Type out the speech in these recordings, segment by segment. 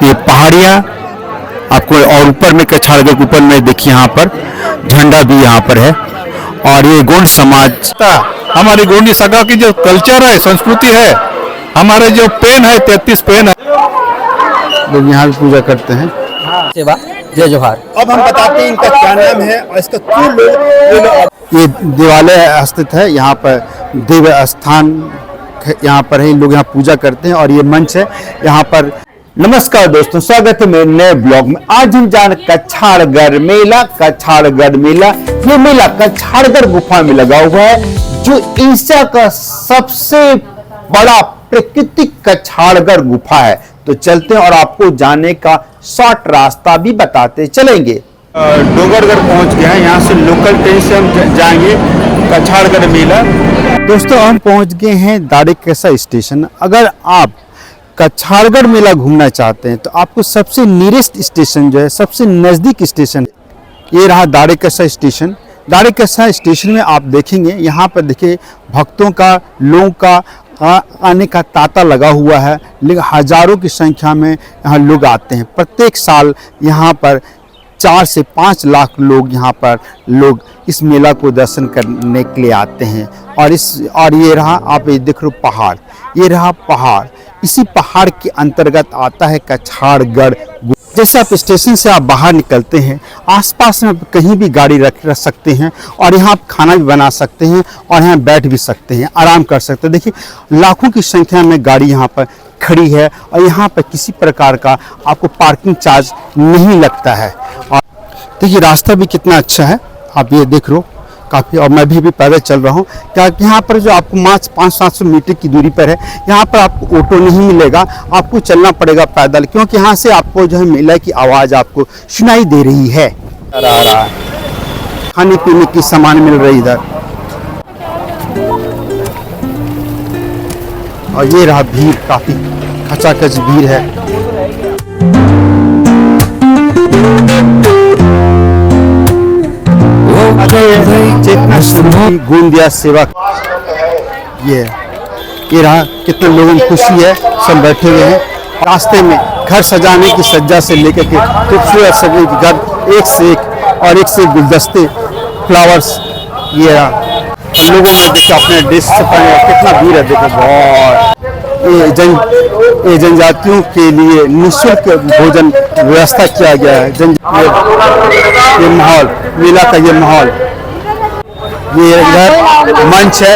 ये पहाड़ियाँ आपको, और ऊपर में कछाड़गढ़ के ऊपर में देखिए यहाँ पर झंडा भी यहाँ पर है। और ये गोंड समाज, हमारी गोंडी सगा की जो कल्चर है, संस्कृति है, हमारे जो पेन है 33 पेन है, लोग यहाँ भी पूजा करते हैं। सेवा जय जोहार। अब हम बताते हैं इनका क्या नाम है और इसका क्यों लोग ये देवालय स्थित है, यहाँ पर देव स्थान यहाँ पर है, लोग यहाँ पूजा करते हैं। और ये मंच है यहाँ पर। नमस्कार दोस्तों, स्वागत है मेरे नए ब्लॉग में। आज हम जान कछाड़गढ़ मेला। कछाड़गढ़ मेला, ये मेला कछाड़गढ़ गुफा में लगा हुआ है, जो एशिया का सबसे बड़ा प्राकृतिक कछाड़गढ़ गुफा है। तो चलते हैं और आपको जाने का शॉर्ट रास्ता भी बताते चलेंगे। डोंगरगढ़ पहुंच गए हैं, यहाँ से लोकल ट्रेन से हम जाएंगे कछाड़गढ़ मेला। दोस्तों हम पहुंच गए हैं दाड़ेकसा स्टेशन। अगर आप कछाड़गढ़ मेला घूमना चाहते हैं तो आपको सबसे नियरेस्ट स्टेशन जो है, सबसे नज़दीक स्टेशन ये रहा दाड़ेकसा स्टेशन। दाड़ेकसा स्टेशन में आप देखेंगे, यहाँ पर देखिए भक्तों का, लोगों का आने का तांता लगा हुआ है। लेकिन हजारों की संख्या में यहाँ लोग आते हैं। प्रत्येक साल यहाँ पर 4 से 5 लाख लोग यहाँ पर इस मेला को दर्शन करने के लिए आते हैं। और ये रहा, आप ये देख रहे हो पहाड़, ये रहा पहाड़। इसी पहाड़ के अंतर्गत आता है कछाड़गढ़। जैसे आप स्टेशन से आप बाहर निकलते हैं, आसपास में आप कहीं भी गाड़ी रख सकते हैं और यहाँ आप खाना भी बना सकते हैं और यहाँ बैठ भी सकते हैं, आराम कर सकते हैं। देखिए लाखों की संख्या में गाड़ी यहाँ पर खड़ी है और यहाँ पर किसी प्रकार का आपको पार्किंग चार्ज नहीं लगता है। और देखिए रास्ता भी कितना अच्छा है, आप ये देख लो काफ़ी। और मैं भी पैदल चल रहा हूँ, क्या यहाँ पर जो आपको 500-700 मीटर की दूरी पर है, यहाँ पर आपको ऑटो नहीं मिलेगा, आपको चलना पड़ेगा पैदल, क्योंकि यहाँ से आपको जो है मेला की आवाज़ आपको सुनाई दे रही है। खाने पीने की सामान मिल रही इधर। और ये रहा भीड़, काफ़ी खचाखच भीड़ है। चेतना श्री गोंदिया सेवा, ये रहा। कितने लोगों में खुशी है, सब बैठे हुए हैं। रास्ते में घर सजाने की सज्जा से लेकर के खूबसूरत सभी घर, एक से एक गुलदस्ते, फ्लावर्स, ये रहा। और लोगों ने देखो अपने ड्रेस से पहने, कितना भीड़ है देखो बहुत। ये जनजातियों के लिए निःशुल्क भोजन व्यवस्था किया गया है। ये माहौल, मेला का ये माहौल, ये इधर मंच है,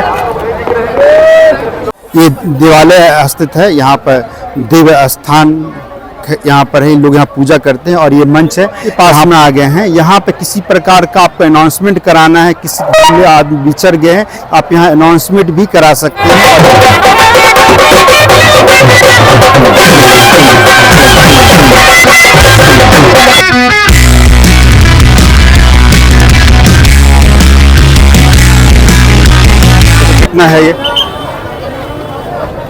ये देवालय स्थित है, यहाँ पर देव स्थान यहाँ पर है, लोग यहाँ पूजा करते हैं। और ये मंच है, पास हम आ गए हैं। यहाँ पे किसी प्रकार का आपको अनाउंसमेंट कराना है, किसी के आदमी बिछड़ गए हैं, आप यहाँ अनाउंसमेंट भी करा सकते हैं। कितना है ये,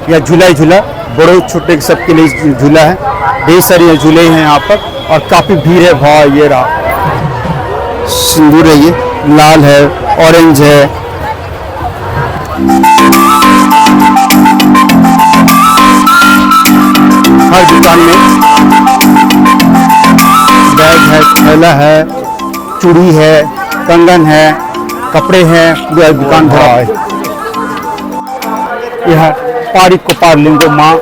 या झूला ही झूला, बड़े छोटे सबके लिए झूला है। ढेर सारे झूले हैं यहाँ पर और काफ़ी भीड़ है भाई। ये रहा सिंदूर है, ये लाल है, ऑरेंज है। हर दुकान में बैग है, थैला है, चूड़ी है, कंगन है, कपड़े हैं, पूरा दुकान भरा है। यह पारी को पार लिंगो माँ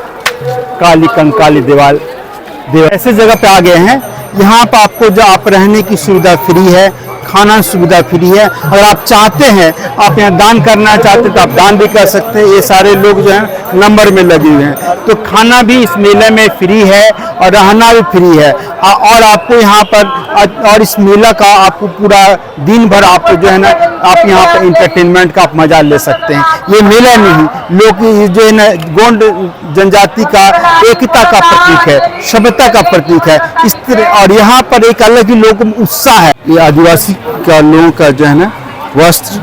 काली कंकाली देवाल ऐसे जगह पे आ गए हैं। यहाँ पर आपको जो आप रहने की सुविधा फ्री है, खाना सुविधा फ्री है। अगर आप चाहते हैं, आप यहाँ दान करना चाहते हैं तो आप दान भी कर सकते हैं। ये सारे लोग जो हैं नंबर में लगे हुए हैं। तो खाना भी इस मेले में फ्री है और रहना भी फ्री है। और आपको यहाँ पर और इस मेला का आपको पूरा दिन भर आपको जो है ना, आप यहाँ पर इंटरटेनमेंट का आप मजा ले सकते हैं। ये मेला नहीं, लोग जो है ना गोंड जनजाति का एकता का प्रतीक है, सभ्यता का प्रतीक है इस तरह। और यहाँ पर एक अलग ही लोगों में उत्साह है। ये आदिवासी का लोगों का जो है ना वस्त्र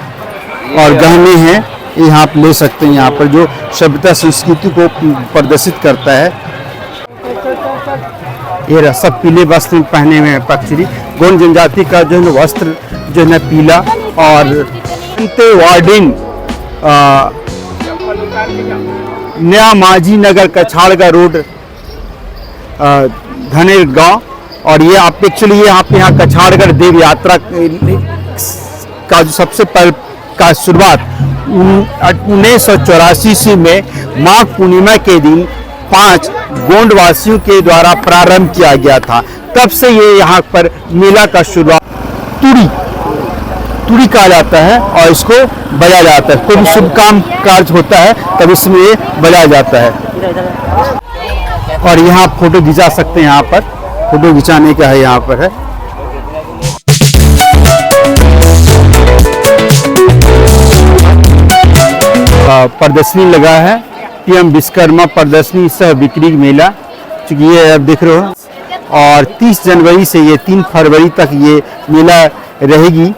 और गहने हैं, यहाँ आप ले सकते हैं। यहाँ पर जो सभ्यता संस्कृति को प्रदर्शित करता है। ये सब पीले वस्त्र पहने हुए हैं पक्षी। गोंड जनजाति का जो है वस्त्र जो है पीला। और वार्डिन नया माझी नगर कछाड़गढ़ रोड धनेर गांव। और ये आप एक्चुअली ये आप यहाँ कछाड़गढ़ देव यात्रा का जो सबसे पहले का शुरुआत 1984 में माघ पूर्णिमा के दिन 5 गोंडवासियों के द्वारा प्रारंभ किया गया था। तब से ये यहाँ पर मेला का शुरुआत तुड़ी कहा जाता है और इसको बजाया जाता है। कोई भी शुभ काम कार्य होता है तब इसमें ये बजाया जाता है। और यहाँ फोटो खिंचा सकते हैं, यहाँ पर फोटो खिंचाने का है, यहाँ पर है। प्रदर्शनी लगा है, पीएम विश्वकर्मा प्रदर्शनी सह बिक्री मेला, चूंकि ये आप देख रहे हो। और 30 जनवरी से ये 3 फरवरी तक ये मेला रहेगी।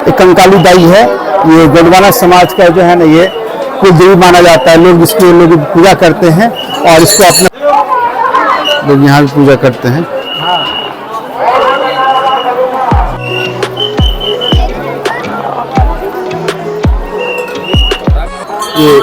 एक कंकाली दाई है, ये गोंडवाना समाज का जो है ना, ये कुल देवी माना जाता है। लोग इसको लोग पूजा करते हैं और इसको अपना लोग यहाँ भी पूजा करते हैं। ये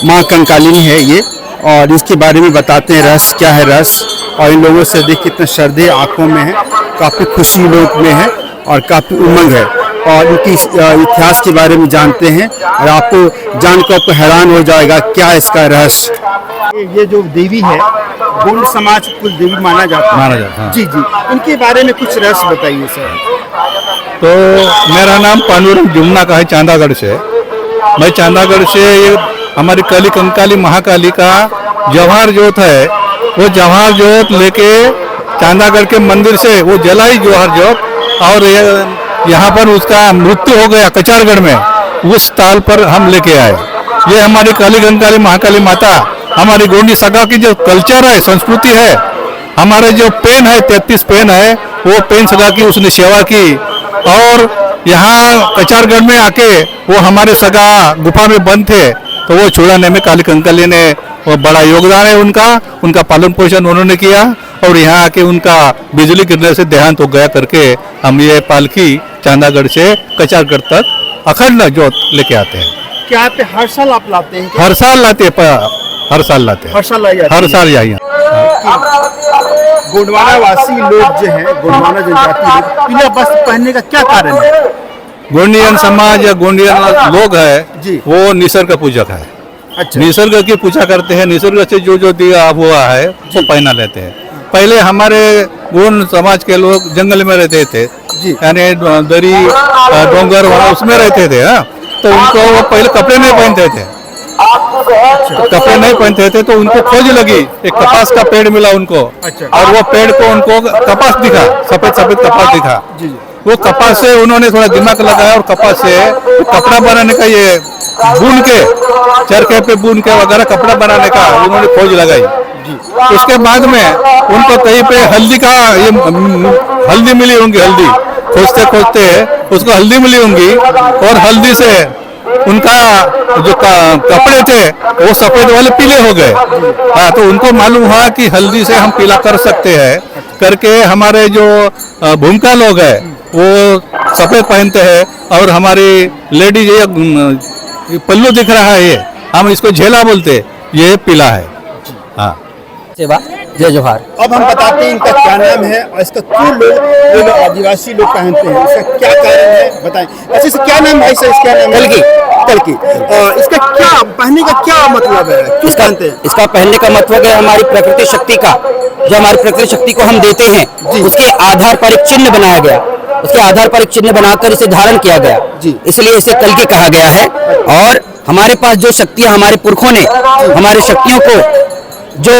माँ कंकालिनी है ये, और इसके बारे में बताते हैं रहस्य क्या है रहस्य। और इन लोगों से देख कितना श्रद्धे आंखों में है, काफ़ी खुशी लोग में है और काफ़ी उमंग है। और इनकी इतिहास के बारे में जानते हैं और आपको जानकर आपको हैरान हो जाएगा क्या इसका रहस्य। ये जो देवी है गोंड समाज कुल देवी माना जाता है। हाँ। जी जी, इनके बारे में कुछ रहस्य बताइए सर। तो मेरा नाम पांडुरंग जुमना का है, चांदागढ़ से। मैं चांदागढ़ से ये हमारी काली कंकाली महाकाली का जवाहर जोत है, वो जवाहर जोत लेके चांदागढ़ के मंदिर से वो जलाई जवाहर जोत, और यहाँ पर उसका मृत्यु हो गया कचारगढ़ में, उस ताल पर हम लेके आए। ये हमारी काली कंकाली महाकाली माता, हमारी गोंडी सगा की जो कल्चर है, संस्कृति है, हमारे जो पेन है 33 पेन है, वो पेन सगा की उसने सेवा की। और यहाँ कचारगढ़ में आके वो हमारे सगा गुफा में बंद थे, तो वो छुड़ाने में काली कंकाली ने वो बड़ा योगदान है उनका पालन पोषण उन्होंने किया। और यहाँ आके उनका बिजली गिरने से देहांत हो गया करके हम ये पालकी चांदागढ़ से कचारगढ़ तक अखंड जोत लेके आते हैं। क्या आप हर साल आप लाते हैं? हर साल लाते हैं, हर साल लाते हैं, हर साल यही। गोंडवाना वासी लोग जो हैं, गोंडवाना जनजाति लोग पीला वस्त्र पहनने का क्या कारण है? गोंडियन समाज या गोंडियन लोग है जी, वो निसर्ग पूजक है। अच्छा। निसर्ग की पूजा करते हैं, निसर्ग से जो दिया हुआ है वो पहना लेते हैं। पहले हमारे गोंड समाज के लोग जंगल में रहते थे, यानी दरी डोंगर वहाँ उसमें रहते थे। तो उनको वो पहले कपड़े नहीं पहनते थे, कपड़े नहीं पहनते थे, तो उनको खोज लगी, एक कपास का पेड़ मिला उनको। और वो पेड़ को उनको कपास दिखा, सफेद सफेद कपास दिखा। वो कपास से उन्होंने थोड़ा दिमाग लगाया और कपास से कपड़ा बनाने का, ये बुन के चरखे पे बुन के वगैरह कपड़ा बनाने का उन्होंने खोज लगाई। उसके बाद में उनको कहीं पे हल्दी का, ये हल्दी मिली होंगी, हल्दी खोजते खोजते उसको हल्दी मिली होंगी, और हल्दी से उनका जो कपड़े थे वो सफेद वाले पीले हो गए। हाँ, तो उनको मालूम हुआ कि हल्दी से हम पीला कर सकते हैं करके हमारे जो भूमिका लोग हैं वो सफेद पहनते हैं, और हमारी लेडीज ये पल्लू दिख रहा है, ये हम इसको झेला बोलते, ये पीला है। हाँ, सेवा जय जोहार। अब हम बताते हैं इनका क्या नाम है और इसका क्यों लोग आदिवासी लोग पहनते हैं, इसका क्या कारण है बताएं। अच्छा, इसका क्या नाम है? इसका नाम कलकी। इसका क्या पहनने का क्या मतलब है, क्यों पहनते हैं? इसका पहनने का मतलब है हमारी प्रकृति शक्ति का, जो हमारी प्रकृति शक्ति को हम देते हैं, उसके आधार पर एक चिन्ह बनाया गया, उसके आधार पर एक चिन्ह बनाकर इसे धारण किया गया, इसलिए इसे कलकी कहा गया है। और हमारे पास जो शक्तियां हमारे पुरखों ने हमारी शक्तियों को जो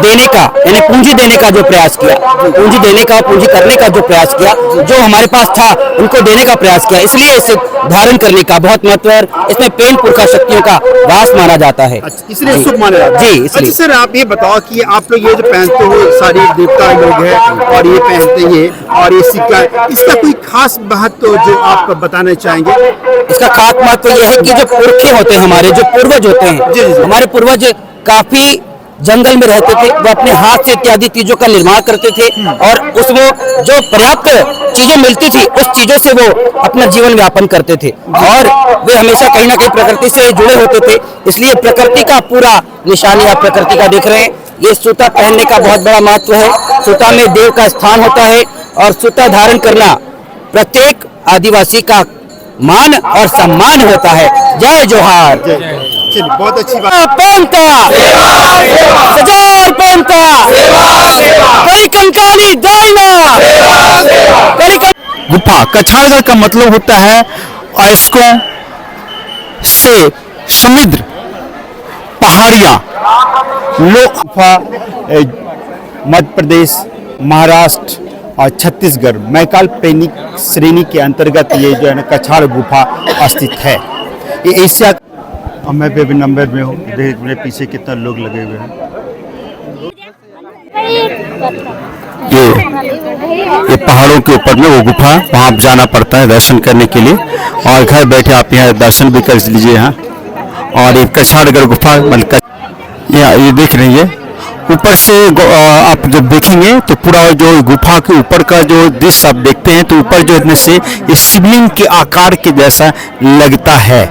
देने का, यानी पूंजी देने का जो प्रयास किया, पूंजी देने का, पूंजी करने का जो प्रयास किया, जो हमारे पास था उनको देने का प्रयास किया, इसलिए इसे धारण करने का बहुत महत्व है। इसमें पेन पुरखा शक्तियों का वास माना जाता है, इसलिए शुभ माना जाता है। जी, इसलिए। अच्छा सर, आप ये बताओ कि आप लोग ये जो पहनते हो, सारी देवता लोग हैं और ये पहनते हैं, और ये सिक्का, इसका कोई खास महत्व जो आप बताना चाहेंगे? इसका खास महत्व यह है कि जो पुरखे होते हैं हमारे, जो पूर्वज होते हैं, हमारे पूर्वज काफी जंगल में रहते थे, वो अपने हाथ से इत्यादि चीजों का निर्माण करते थे और उसमें जो पर्याप्त चीजें मिलती थी उस चीजों से वो अपना जीवन यापन करते थे और वे हमेशा कहीं ना कहीं प्रकृति से जुड़े होते थे। इसलिए प्रकृति का पूरा निशानी आप प्रकृति का देख रहे हैं। ये सूता पहनने का बहुत बड़ा महत्व है। सूता में देव का स्थान होता है और सूता धारण करना प्रत्येक आदिवासी का मान और सम्मान होता है। जय जोहार। चलिए, बहुत अच्छी बात। पंका सजार पंका कई कंकाली दाइना कई गुफा कछाड़गढ़ का मतलब होता है अयस्कों से समृद्ध पहाड़ियाँ। लोग गुफा मध्य प्रदेश, महाराष्ट्र और छत्तीसगढ़ मैकाल प्रेनिक श्रेणी के अंतर्गत ये जो है ना कछाड़ गुफा स्थित है। ये एशिया और मैं बेबी नंबर में हूँ। देख मेरे पीछे कितना लोग लगे हुए हैं। ये पहाड़ों के ऊपर में वो गुफा, वहाँ आप जाना पड़ता है दर्शन करने के लिए और घर बैठे आप यहाँ दर्शन भी कर लीजिए यहाँ। और ये कछाड़गढ़ गुफा ये देख रही है ऊपर से आप जब देखेंगे तो पूरा जो गुफा के ऊपर का जो दृश्य आप देखते हैं तो ऊपर जो इतने से ये शिवलिंग के आकार के जैसा लगता है।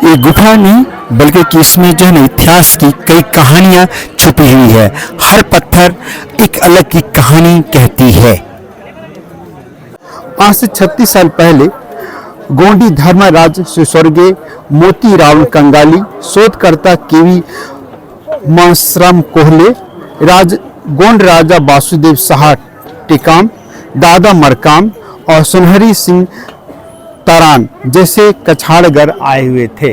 ये गुफा नहीं बल्कि कि इसमें जो है ना इतिहास की कई कहानियां छुपी हुई है। हर पत्थर एक अलग की कहानी कहती है। आज से 36 साल पहले गोंडी धर्मराज श्री स्वर्गीय मोती राव कंगाली, शोधकर्ता केवी मासराम कोहले, गोंड राजा वासुदेव शाह टेकाम, दादा मरकाम और सुनहरी सिंह तारान जैसे कछाड़गढ़ आए हुए थे।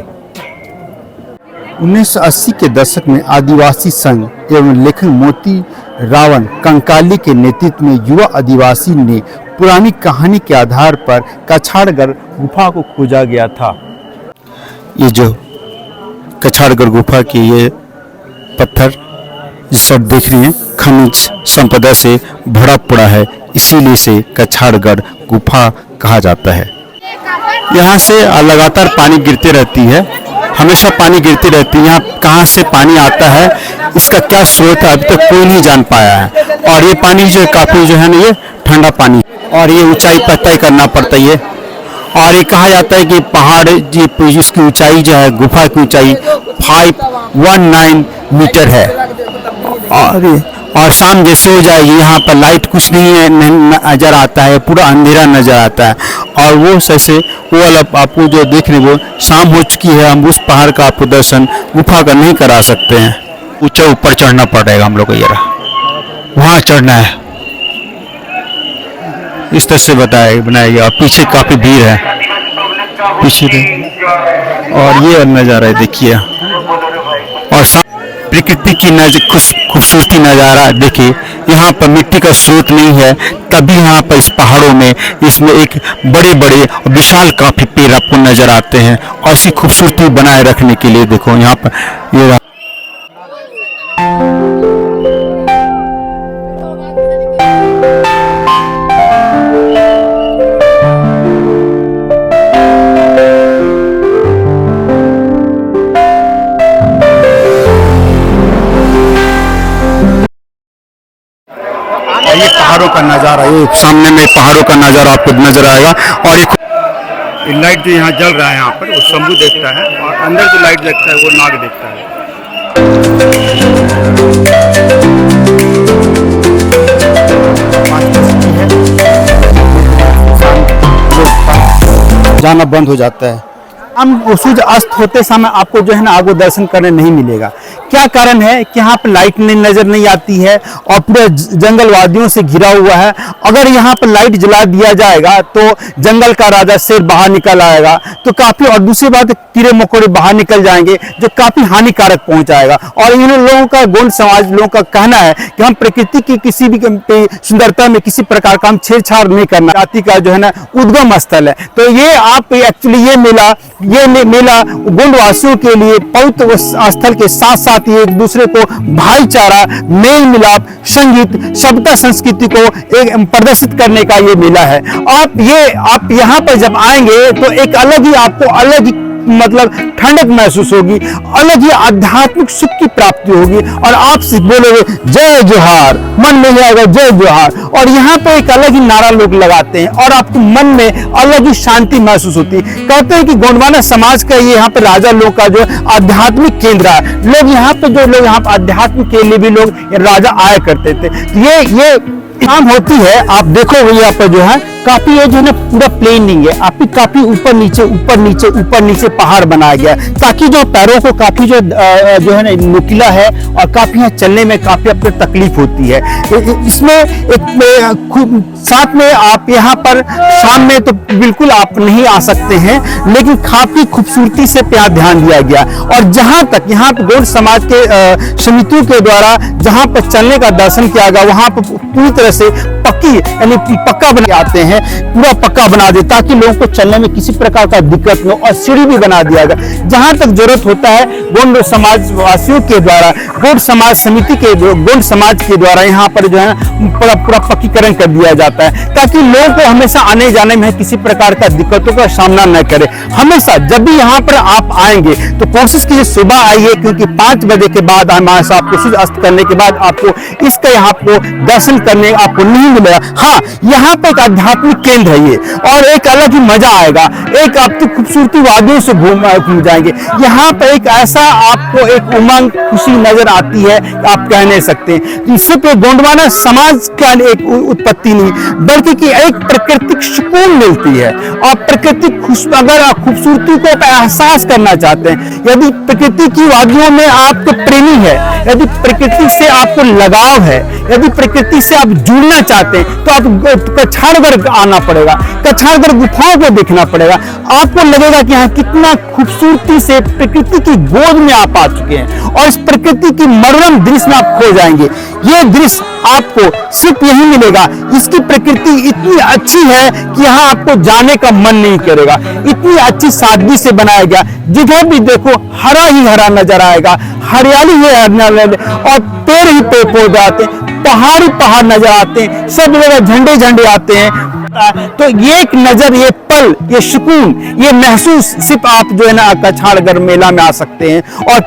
1980 के दशक में आदिवासी संघ एवं लेखक मोती रावण कंकाली के नेतृत्व में युवा आदिवासी ने पुरानी कहानी के आधार पर कछाड़गढ़ गुफा को खोजा गया था। ये जो कछाड़गढ़ गुफा की ये पत्थर जिस पर देख रही हैं खनिज संपदा से भरा पड़ा है, इसीलिए इसे कछाड़गढ़ गुफा कहा जाता है। यहाँ से लगातार पानी गिरती रहती है, हमेशा पानी गिरती रहती है। यहाँ कहाँ से पानी आता है, इसका क्या स्रोत है, अभी तक कोई नहीं जान पाया है। और ये पानी जो काफ़ी जो है ना ये ठंडा पानी और ये ऊंचाई पर तय करना पड़ता है। और ये कहा जाता है कि पहाड़ जिसकी ऊंचाई जो है गुफा की ऊंचाई 519 मीटर है। और शाम जैसे हो जाएगी यहाँ पर लाइट कुछ नहीं नजर आता है, पूरा अंधेरा नजर आता है। और वो जैसे वो वाला आपको जो देख रहे वो शाम हो चुकी है, हम उस पहाड़ का आपको दर्शन गुफा का नहीं करा सकते हैं। ऊंचा ऊपर चढ़ना पड़ेगा हम लोग को, ये वहाँ चढ़ना है। इस तरह से बनाया गया। और पीछे काफी भीड़ है पीछे और ये नज़ारा देखिए। और प्रकृति की खूबसूरती नज़ारा देखिए। यहाँ पर मिट्टी का स्रोत नहीं है, तभी यहाँ पर इस पहाड़ों में इसमें एक बड़े बड़े और विशाल काफी पेड़ आपको नजर आते हैं। और इसी खूबसूरती बनाए रखने के लिए देखो यहाँ पर ये पहाड़ों का नज़ारा, ये सामने में पहाड़ों का नज़ारा आपको नजर आएगा। और ये लाइट जो यहाँ जल रहा है यहाँ पर वो शंभू देखता है, और अंदर जो लाइट देखता है वो नाग देखता है। जाना बंद हो जाता है। हम सूर्य अस्त होते समय आपको जो है ना आगो दर्शन करने नहीं मिलेगा। क्या कारण है कि यहाँ पर लाइट नजर नहीं आती है और पूरे जंगल वादियों से घिरा हुआ है। अगर यहाँ पर लाइट जला दिया जाएगा तो जंगल का राजा शेर बाहर निकल आएगा तो काफी, और दूसरी बात कीड़े मकोड़े बाहर निकल जाएंगे जो काफी हानिकारक पहुंचाएगा। और इन लोगों का, गोंड समाज लोगों का कहना है कि हम प्रकृति की किसी भी सुंदरता में किसी प्रकार का हम छेड़छाड़ नहीं करना। जाति का जो है ना उद्गम स्थल है। तो ये आप एक्चुअली ये मेला गोंडवासियों के लिए पवित्र स्थल के साथ साथ ये एक दूसरे को भाईचारा, मेल मिलाप, संगीत, सभ्यता, संस्कृति को एक प्रदर्शित करने का ये मेला है। आप यहाँ पर जब आएंगे तो एक अलग ही आपको अलग ही मतलब ठंडक महसूस होगी, अलग ही आध्यात्मिक सुख की प्राप्ति होगी और आप से बोलोगे जय जोहार, मन में आएगा जय जोहार। और यहाँ पे एक अलग ही नारा लोग लगाते हैं और आपको मन में अलग ही शांति महसूस होती है। कहते हैं कि गोंडवाना समाज का ये यहाँ पे राजा लोग का जो आध्यात्मिक केंद्र है, लोग यहाँ पे जो लोग यहाँ पे आध्यात्मिक के लिए भी लोग राजा आया करते थे। ये काम होती है। आप देखो यहाँ पर जो है काफी ये जो है ना पूरा प्लेन नहीं है, आपकी काफी ऊपर नीचे पहाड़ बनाया गया है, ताकि जो पैरों को काफी जो है ना नुकीला है और काफी यहाँ चलने में काफी आपको तकलीफ होती है। इसमें एक साथ में आप यहाँ पर शाम में तो बिल्कुल आप नहीं आ सकते हैं, लेकिन काफी खूबसूरती से यहाँ ध्यान दिया गया। और जहां तक यहाँ पर गौड़ समाज के समितियों के द्वारा जहां पर चलने का दर्शन किया गया, वहां पर पूरी तरह से पक्की यानी पक्का बना आते हैं, पूरा पक्का बना दे ताकि लोगों को चलने में किसी प्रकार का दिक्कत न हो। और सीढ़ी भी बना दिया गया, जहां तक जरूरत होता है गोंड समाज वासियों के द्वारा, गोंड समाज समिति के गोंड समाज के द्वारा यहाँ पर जो है पूरा पक्कीकरण कर दिया जाता है, ताकि लोगों को हमेशा आने जाने में किसी प्रकार का दिक्कतों का सामना न करे। हमेशा जब भी यहाँ पर आप आएंगे तो कोशिश कीजिए सुबह आइए, क्योंकि 5 बजे के बाद हमारे साथ सूर्य अस्त करने के बाद आपको इसका यहाँ को दर्शन करने आपको नहीं मिलेगा। हाँ, यहाँ पे एक आध्यात्मिक केंद्र है ये, और एक अलग ही मजा आएगा। एक आपकी खूबसूरती वादियों से घूम जाएंगे। यहाँ पे एक ऐसा आपको एक उमंग खुशी नजर आती है, आप कह नहीं सकते। सिर्फ गोंडवाना समाज का एक उत्पत्ति नहीं, बल्कि कि एक प्राकृतिक सुकून मिलती है। और प्राकृतिक अगर आप खूबसूरती को एहसास करना चाहते हैं, यदि प्रकृति की वादियों में आपके प्रेमी है, यदि प्रकृति से आपको लगाव है, यदि प्रकृति से आप जुड़ना चाहते हैं, तो आप कछाड़गढ़ आना पड़ेगा, कछाड़गढ़ गुफाओं को देखना पड़ेगा। आपको लगेगा कि यहाँ कितना खूबसूरती से प्रकृति की गोद में आप आ चुके हैं, और इस प्रकृति की मनोरम दृश्य में आप खो जाएंगे। ये दृश्य आपको सिर्फ यही मिलेगा। इसकी प्रकृति इतनी अच्छी है कि यहाँ आपको जाने का मन नहीं करेगा। इतनी अच्छी सादगी से बनाया गया, जिधर भी देखो हरा ही हरा नजर आएगा, हरियाली ही हरियाली, और पेड़ ही पेड़ पौधे आते हैं, पहाड़ ही पहाड़ नजर आते हैं, सब जगह झंडे झंडे आते हैं। तो ये एक नजर, ये पल, ये सुकून, ये महसूस सिर्फ आप जो है ना कछाड़गढ़ मेला में आ सकते हैं। और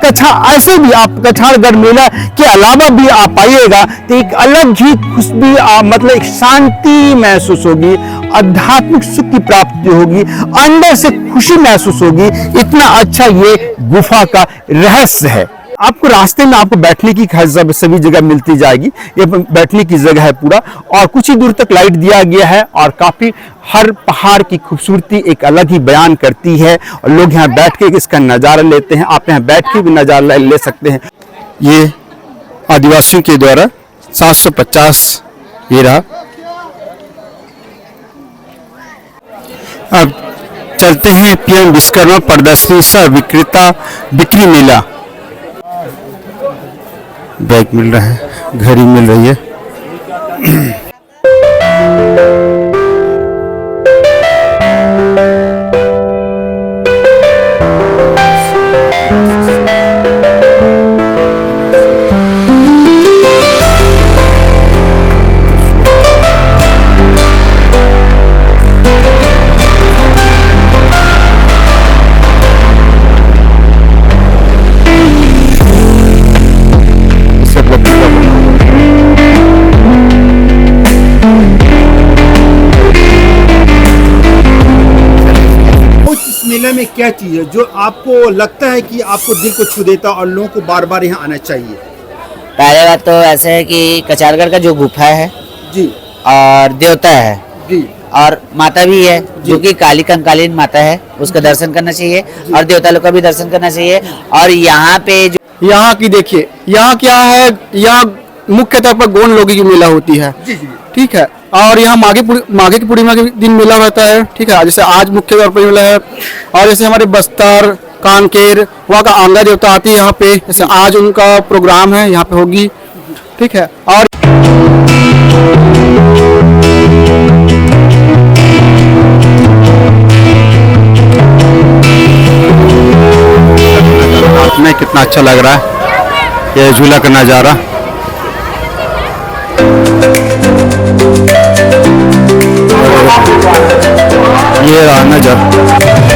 ऐसे भी आप कछाड़गढ़ मेला के अलावा भी आप आइएगा तो एक अलग ही खुशबू, मतलब एक शांति महसूस होगी, आध्यात्मिक सुख की प्राप्ति होगी, अंदर से खुशी महसूस होगी। इतना अच्छा ये गुफा का रहस्य है। आपको रास्ते में आपको बैठने की सभी जगह मिलती जाएगी, ये बैठने की जगह है पूरा, और कुछ ही दूर तक लाइट दिया गया है, और काफी हर पहाड़ की खूबसूरती एक अलग ही बयान करती है, और लोग यहाँ बैठ के इसका नज़ारा लेते हैं। आप यहाँ बैठ के भी नज़ारा ले सकते हैं। ये आदिवासियों के द्वारा 750 ये रहा। अब चलते हैं पीएम विश्वकर्मा प्रदर्शनी सह विक्रेता बिक्री मेला। बैग मिल रहा है, घड़ी मिल रही है। मेले में क्या चीज है जो आपको लगता है कि आपको दिल को छू देता और लोगों को बार बार यहाँ आना चाहिए? पहले बात तो ऐसे है कि कछाड़गढ़ का जो गुफा है जी, और देवता है जी, और माता भी है, जो कि काली कंकालीन माता है, उसका दर्शन करना चाहिए, और देवता लोग का भी दर्शन करना चाहिए। और यहाँ पे जो यहाँ की देखिए, यहाँ क्या है, यहाँ मुख्य तौर पर गोंड लोगों की मेला होती है, ठीक है। और यहाँ माघी की पूर्णिमा के दिन मेला रहता है, ठीक है। जैसे आज मुख्य तौर पर मेला है, और जैसे हमारे बस्तर, कांकेर, वहाँ का आंगा देवता आती है यहाँ पे, जैसे आज उनका प्रोग्राम है यहाँ पे होगी, ठीक है। और में कितना अच्छा लग रहा है ये झूला का नज़ारा। ये रहा नज़र।